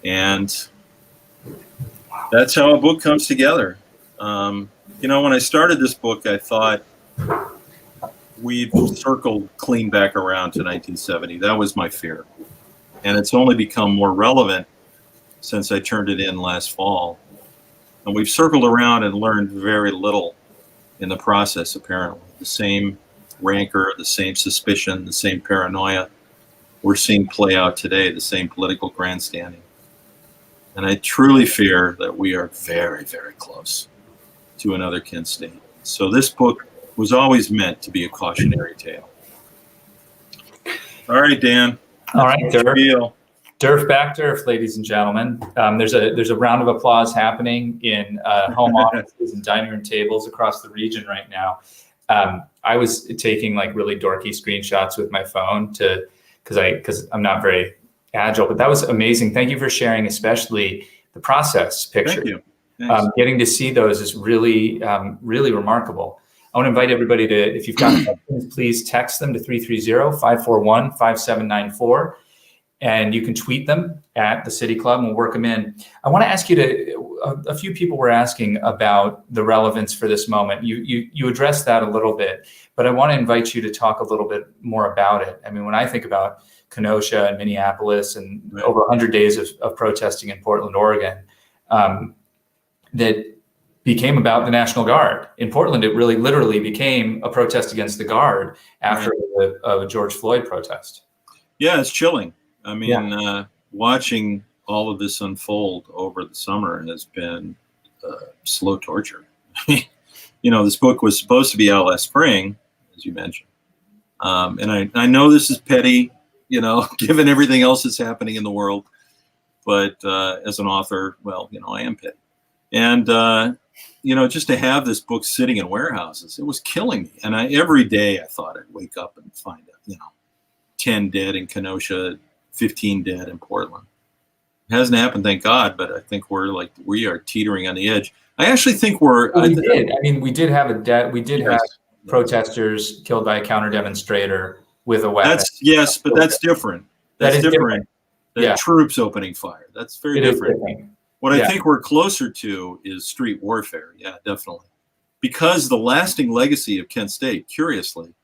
And that's how a book comes together. When I started this book, I thought we've circled clean back around to 1970. That was my fear. And it's only become more relevant since I turned it in last fall. And we've circled around and learned very little in the process, apparently. The same rancor, the same suspicion, the same paranoia we're seeing play out today, the same political grandstanding. And I truly fear that we are very, very close to another Kent State. So this book was always meant to be a cautionary tale. All right, Dan. All right, Def Backderf, ladies and gentlemen. There's a round of applause happening in home offices and dining room tables across the region right now. I was taking like really dorky screenshots with my phone because I'm not very agile, but that was amazing. Thank you for sharing, especially the process picture. Thank you. Getting to see those is really, really remarkable. I want to invite everybody to, if you've got questions, please text them to 330-541-5794. And you can tweet them at the City Club and we'll work them in. I want to ask you a few people were asking about the relevance for this moment. You addressed that a little bit, but I want to invite you to talk a little bit more about it. I mean, when I think about Kenosha and Minneapolis and over 100 days of protesting in Portland, Oregon, that became about the National Guard. In Portland, it really literally became a protest against the Guard after the George Floyd protest. Yeah, it's chilling. I mean, watching all of this unfold over the summer has been slow torture. This book was supposed to be out last spring, as you mentioned. And I know this is petty, given everything else that's happening in the world. But as an author, I am petty. And, just to have this book sitting in warehouses, it was killing me. And every day I thought I'd wake up and find 10 dead in Kenosha, 15 dead in Portland. It hasn't happened, thank God, but I think we are teetering on the edge. I actually think we did have have protesters killed by a counter demonstrator with a weapon. But that's different. That's different than troops opening fire. That's very different. What I think we're closer to is street warfare. Yeah, definitely. Because the lasting legacy of Kent State, curiously,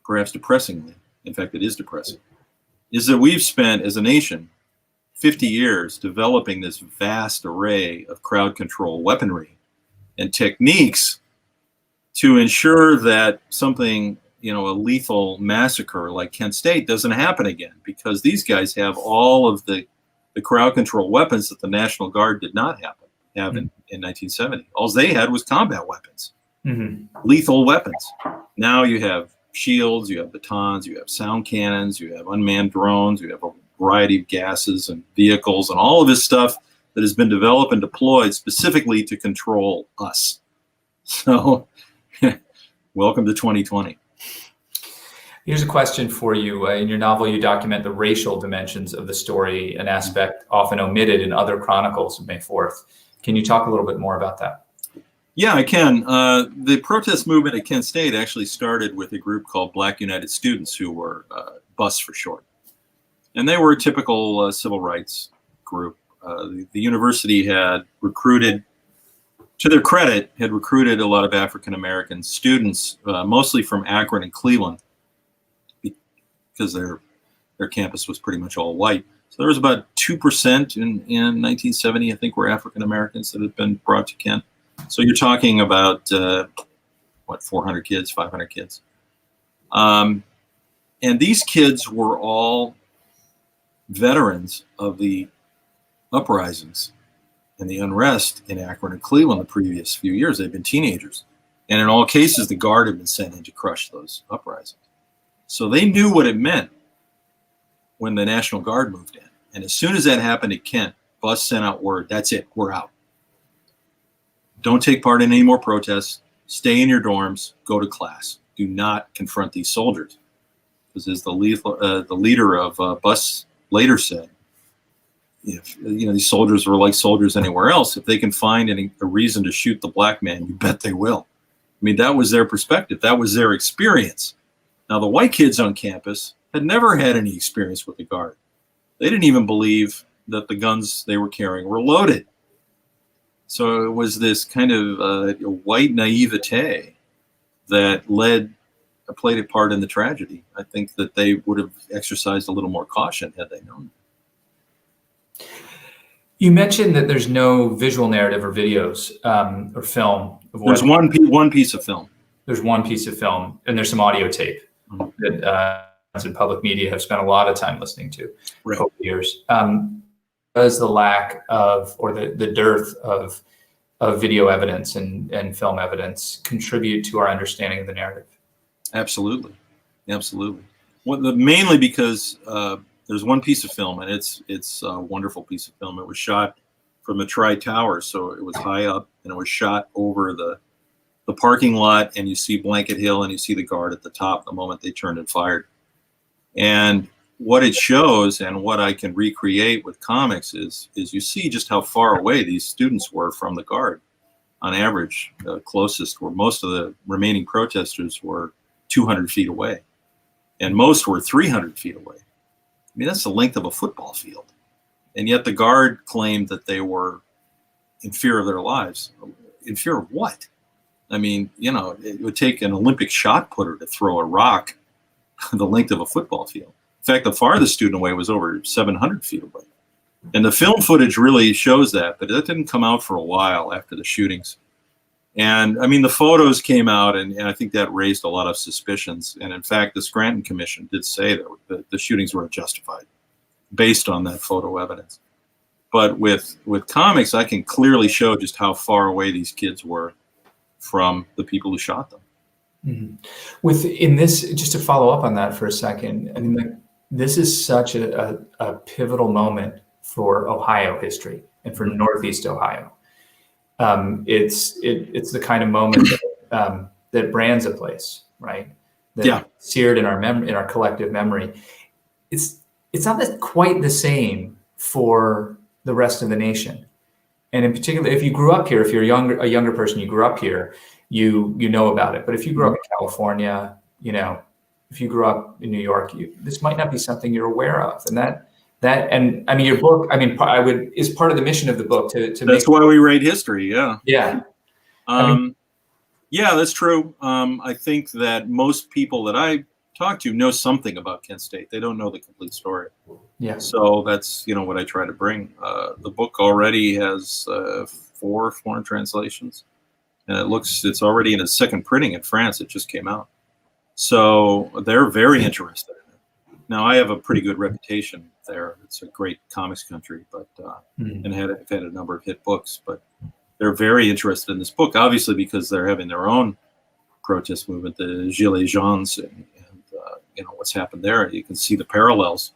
perhaps depressingly, in fact, it is depressing, is that we've spent, as a nation, 50 years developing this vast array of crowd control weaponry and techniques to ensure that something, a lethal massacre like Kent State doesn't happen again, because these guys have all of the crowd control weapons that the National Guard did not have in 1970. All they had was combat weapons, lethal weapons. Now you have shields, you have batons, you have sound cannons, you have unmanned drones, you have a variety of gases and vehicles and all of this stuff that has been developed and deployed specifically to control us. So welcome to 2020. Here's a question for you. In your novel, you document the racial dimensions of the story, an aspect often omitted in other chronicles of May 4th. Can you talk a little bit more about that? Yeah, I can. The protest movement at Kent State actually started with a group called Black United Students, who were BUS for short. And they were a typical civil rights group. The university had recruited, to their credit, had recruited a lot of African American students, mostly from Akron and Cleveland, because their campus was pretty much all white. So there was about 2% in 1970, I think, were African Americans that had been brought to Kent. So you're talking about 400 kids, 500 kids, and these kids were all veterans of the uprisings and the unrest in Akron and Cleveland the previous few years. They'd been teenagers, and in all cases, the Guard had been sent in to crush those uprisings. So they knew what it meant when the National Guard moved in. And as soon as that happened at Kent, Bus sent out word, that's it, we're out. Don't take part in any more protests. Stay in your dorms, go to class. Do not confront these soldiers. Because as the leader of Bus later said, if these soldiers were like soldiers anywhere else, if they can find a reason to shoot the black man, you bet they will. I mean, that was their perspective. That was their experience. Now, the white kids on campus had never had any experience with the Guard. They didn't even believe that the guns they were carrying were loaded. So it was this kind of white naivete that played a part in the tragedy. I think that they would have exercised a little more caution had they known. You mentioned that there's no visual narrative or videos or film. There's one piece of film. There's one piece of film, and there's some audio tape that in public media have spent a lot of time listening to over the years. Does the lack of, or the dearth of video evidence and film evidence contribute to our understanding of the narrative? Absolutely. Mainly because there's one piece of film, and it's a wonderful piece of film. It was shot from the Tri-Tower, so it was high up, and it was shot over the parking lot, and you see Blanket Hill, and you see the Guard at the top the moment they turned and fired. And what it shows, and what I can recreate with comics, is you see just how far away these students were from the Guard. On average, closest, where most of the remaining protesters were 200 feet away, and most were 300 feet away. I mean, that's the length of a football field. And yet the Guard claimed that they were in fear of their lives. In fear of what? I mean, it would take an Olympic shot putter to throw a rock the length of a football field. In fact, the farthest student away was over 700 feet away. And the film footage really shows that, but that didn't come out for a while after the shootings. And I mean, the photos came out, and I think that raised a lot of suspicions. And in fact, the Scranton Commission did say that the shootings were justified based on that photo evidence. But with comics, I can clearly show just how far away these kids were from the people who shot them. Mm-hmm. In this, just to follow up on that for a second, I mean, this is such a pivotal moment for Ohio history and for Northeast Ohio. It's the kind of moment that brands a place, right? That seared in our collective memory. It's not quite the same for the rest of the nation, and in particular, if you grew up here, if you're a younger person, you grew up here, you know about it. But if you grew up in California, if you grew up in New York, this might not be something you're aware of, and and I mean, your book, I mean, is part of the mission of the book to That's why we write history. Yeah. Yeah. Yeah, that's true. I think that most people that I talk to know something about Kent State. They don't know the complete story. Yeah. So that's, what I try to bring. The book already has 4 foreign translations, and it's already in its second printing in France. It just came out. So they're very interested in it. Now, I have a pretty good reputation there. It's a great comics country, but and I've had a number of hit books, but they're very interested in this book, obviously, because they're having their own protest movement, the Gilets Jaunes, and what's happened there. You can see the parallels.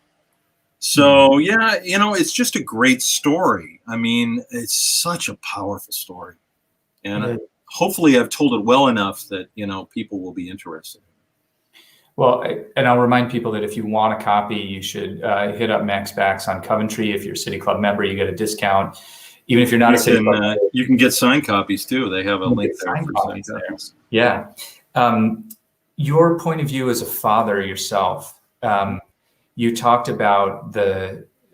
So it's just a great story. I mean, it's such a powerful story, and hopefully I've told it well enough that people will be interested. Well, and I'll remind people that if you want a copy, you should hit up Max Backs on Coventry. If you're a City Club member, you get a discount. Even if you're not a City Club member, you can get signed copies too. They have a link there for signed copies. Yeah. Your point of view as a father yourself, you talked about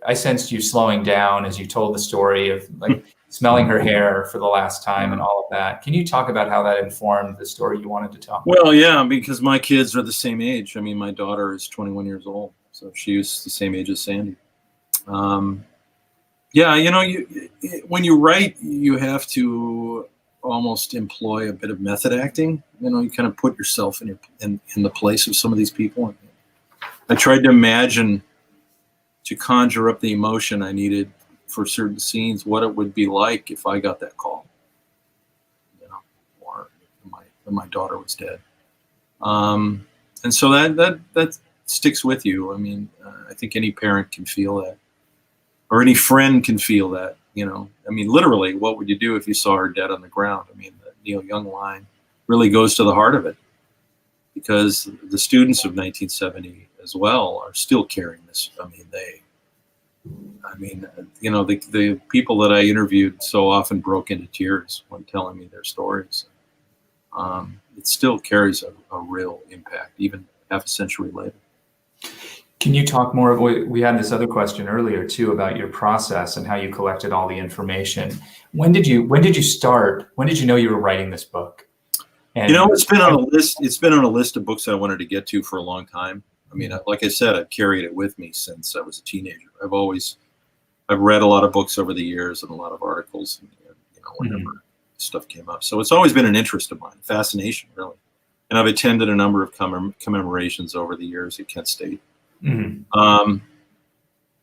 I sensed you slowing down as you told the story of like smelling her hair for the last time and all of that. Can you talk about how that informed the story you wanted to tell? Well, yeah, because my kids are the same age. I mean, my daughter is 21 years old, so she's the same age as Sandy. Yeah, when you write, you have to almost employ a bit of method acting. You kind of put yourself in the place of some of these people. I tried to imagine, to conjure up the emotion I needed for certain scenes, what it would be like if I got that call, or my daughter was dead. And so that sticks with you. I mean, I think any parent can feel that, or any friend can feel that. I mean, literally, what would you do if you saw her dead on the ground? I mean, the Neil Young line really goes to the heart of it, because the students of 1970 as well are still carrying this. The people that I interviewed so often broke into tears when telling me their stories. It still carries a real impact, even half a century later. Can you talk more? We had this other question earlier too about your process and how you collected all the information. When did you start? When did you know you were writing this book? And it's been on a list. It's been on a list of books I wanted to get to for a long time. I mean, like I said, I've carried it with me since I was a teenager. I've read a lot of books over the years and a lot of articles, and, whenever stuff came up. So it's always been an interest of mine, fascination, really. And I've attended a number of commemorations over the years at Kent State.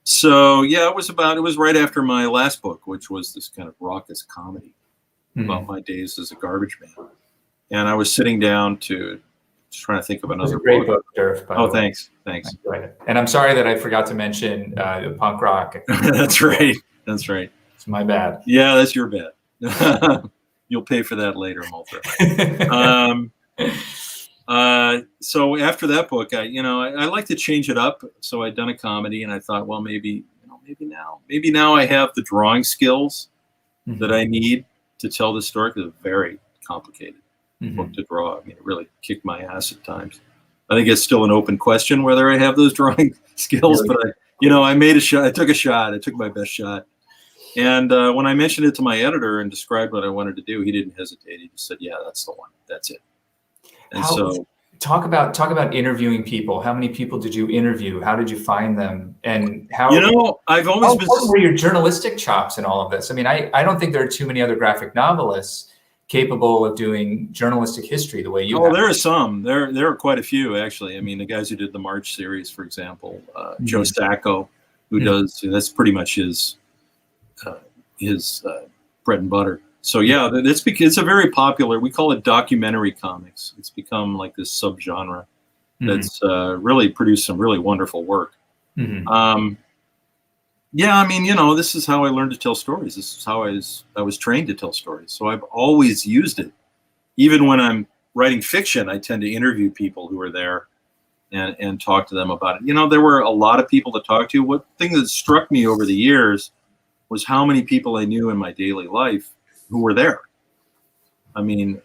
So yeah, it was right after my last book, which was this kind of raucous comedy about my days as a garbage man. And I was sitting down trying to think of another great book, Derf. Oh, thanks. And I'm sorry that I forgot to mention the punk rock. That's right. It's my bad. Yeah, that's your bad. You'll pay for that later, Malta. So after that book, I like to change it up. So I'd done a comedy, and I thought, well, maybe now I have the drawing skills that I need to tell this story, because it's very complicated book to draw. I mean, it really kicked my ass at times. I think it's still an open question whether I have those drawing skills, but I made a shot. I took a shot. I took my best shot. And when I mentioned it to my editor and described what I wanted to do, he didn't hesitate. He just said, "Yeah, that's the one. That's it." And talk about interviewing people. How many people did you interview? How did you find them? And how I've always been. What were your journalistic chops in all of this? I mean, I don't think there are too many other graphic novelists capable of doing journalistic history the way you have. There are some. There are quite a few, actually. I mean, the guys who did the March series, for example, Joe Sacco, who does, that's pretty much his bread and butter. So yeah, it's a very popular, we call it documentary comics. It's become like this subgenre that's really produced some really wonderful work. Yeah, I mean, this is how I learned to tell stories. This is how I was trained to tell stories. So I've always used it. Even when I'm writing fiction, I tend to interview people who are there and talk to them about it. There were a lot of people to talk to. One thing that struck me over the years was how many people I knew in my daily life who were there. I mean,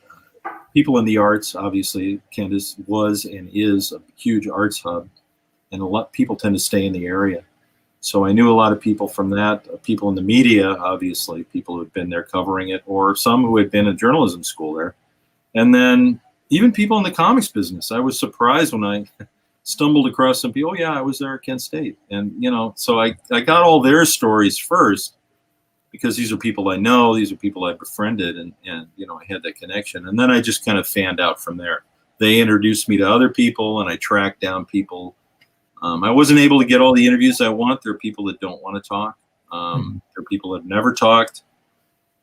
people in the arts, obviously, Candace was and is a huge arts hub, and a lot of people tend to stay in the area. So I knew a lot of people from that, people in the media, obviously, people who had been there covering it, or some who had been in journalism school there. And then even people in the comics business. I was surprised when I stumbled across some people. Oh yeah, I was there at Kent State. And, so I got all their stories first, because these are people I know, these are people I befriended, and I had that connection. And then I just kind of fanned out from there. They introduced me to other people, and I tracked down people. I wasn't able to get all the interviews I want. There are people that don't want to talk. There are people that have never talked.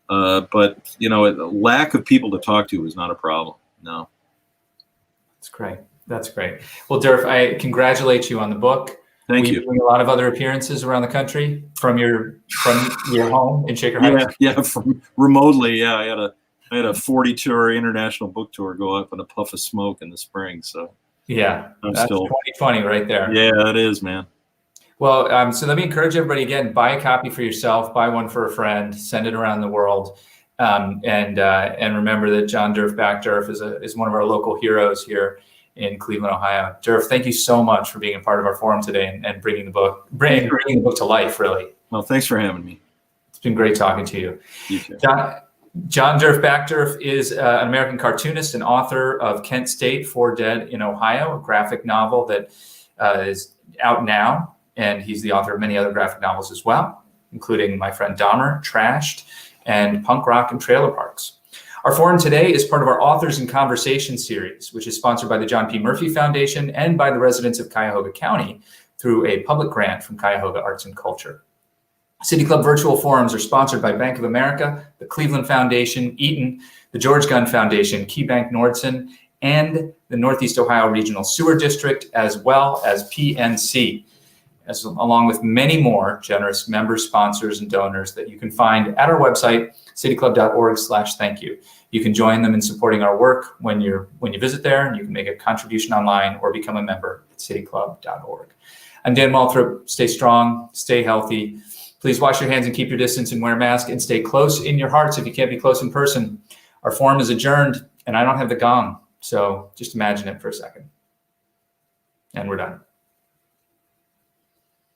But, a lack of people to talk to is not a problem. No. That's great. Well, Derf, I congratulate you on the book. Thank you. Doing a lot of other appearances around the country from your home in Shaker Heights. Yeah, from remotely. Yeah, I had a 40-tour international book tour go up in a puff of smoke in the spring. So yeah, that's 2020 right there. Yeah, it is, man. Well, so let me encourage everybody again: buy a copy for yourself, buy one for a friend, send it around the world, and remember that John Def Backderf is one of our local heroes here. in Cleveland, Ohio. Derf, thank you so much for being a part of our forum today and bringing the book to life, really. Well, thanks for having me. It's been great talking to you. You too. John Def Backderf is an American cartoonist and author of Kent State, 4 Dead in Ohio, a graphic novel that is out now. And he's the author of many other graphic novels as well, including My Friend Dahmer, Trashed, and Punk Rock and Trailer Parks. Our forum today is part of our Authors in Conversation series, which is sponsored by the John P. Murphy Foundation and by the residents of Cuyahoga County through a public grant from Cuyahoga Arts and Culture. City Club virtual forums are sponsored by Bank of America, the Cleveland Foundation, Eaton, the George Gunn Foundation, KeyBank Nordson, and the Northeast Ohio Regional Sewer District, as well as PNC, along with many more generous members, sponsors, and donors that you can find at our website, cityclub.org/thank-you. You can join them in supporting our work when you visit there, and you can make a contribution online or become a member at cityclub.org. I'm Dan Malthrop. Stay strong, stay healthy. Please wash your hands and keep your distance and wear a mask, and stay close in your hearts if you can't be close in person. Our forum is adjourned, and I don't have the gong, so just imagine it for a second. And we're done.